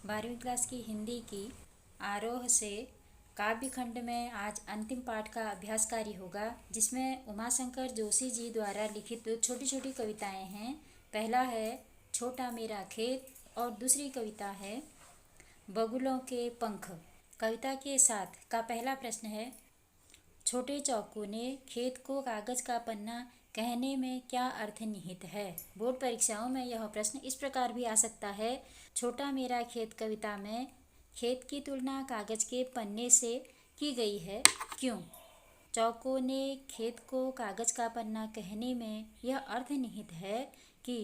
12वीं क्लास की हिंदी की आरोह से काव्य खंड में आज अंतिम पाठ का अभ्यास कार्य होगा, जिसमें उमाशंकर जोशी जी द्वारा लिखित छोटी छोटी कविताएं हैं। पहला है छोटा मेरा खेत और दूसरी कविता है बगुलों के पंख। कविता के साथ का पहला प्रश्न है, छोटे चौकू ने खेत को कागज का पन्ना कहने में क्या अर्थ निहित है। बोर्ड परीक्षाओं में यह प्रश्न इस प्रकार भी आ सकता है, छोटा मेरा खेत कविता में खेत की तुलना कागज के पन्ने से की गई है, क्यों। चौको ने खेत को कागज का पन्ना कहने में यह अर्थ निहित है कि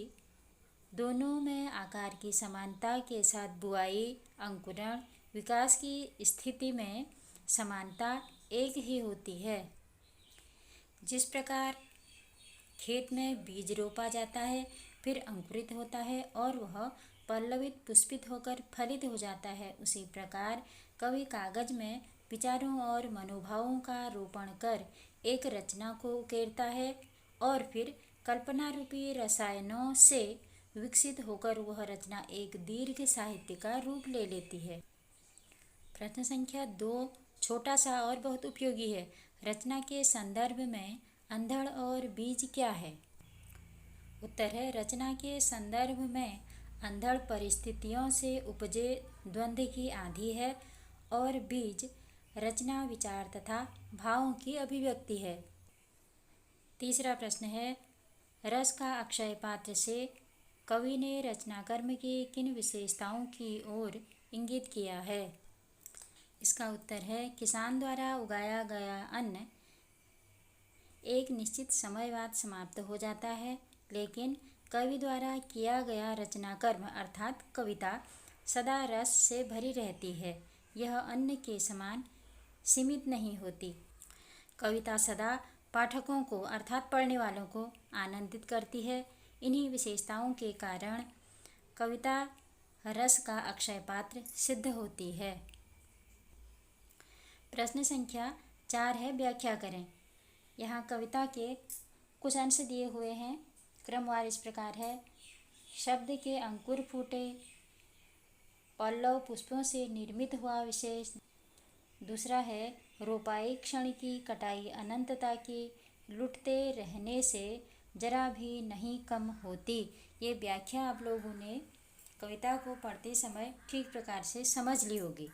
दोनों में आकार की समानता के साथ बुआई, अंकुरण, विकास की स्थिति में समानता एक ही होती है। जिस प्रकार खेत में बीज रोपा जाता है, फिर अंकुरित होता है और वह पल्लवित पुष्पित होकर फलित हो जाता है, उसी प्रकार कवि कागज में विचारों और मनोभावों का रोपण कर एक रचना को उकेरता है और फिर कल्पना रूपी रसायनों से विकसित होकर वह रचना एक दीर्घ साहित्य का रूप ले लेती है। प्रश्न संख्या 2 छोटा सा और बहुत उपयोगी है। रचना के संदर्भ में अंधड़ और बीज क्या है। उत्तर है, रचना के संदर्भ में अंधड़ परिस्थितियों से उपजे द्वंद्व की आंधी है और बीज रचना विचार तथा भावों की अभिव्यक्ति है। तीसरा प्रश्न है, रस का अक्षय पात्र से कवि ने रचनाकर्म की किन विशेषताओं की ओर इंगित किया है। इसका उत्तर है, किसान द्वारा उगाया गया अन्न एक निश्चित समय बाद समाप्त हो जाता है, लेकिन कवि द्वारा किया गया रचनाकर्म अर्थात कविता सदा रस से भरी रहती है। यह अन्न के समान सीमित नहीं होती। कविता सदा पाठकों को अर्थात पढ़ने वालों को आनंदित करती है। इन्हीं विशेषताओं के कारण कविता रस का अक्षय पात्र सिद्ध होती है। प्रश्न संख्या 4 है, व्याख्या करें। यहाँ कविता के कुछ अंश दिए हुए हैं, क्रमवार इस प्रकार है। शब्द के अंकुर फूटे, पल्लव पुष्पों से निर्मित हुआ विशेष। दूसरा है, रोपाई क्षण की कटाई अनंतता की, लुटते रहने से जरा भी नहीं कम होती। ये व्याख्या आप लोगों ने कविता को पढ़ते समय ठीक प्रकार से समझ ली होगी।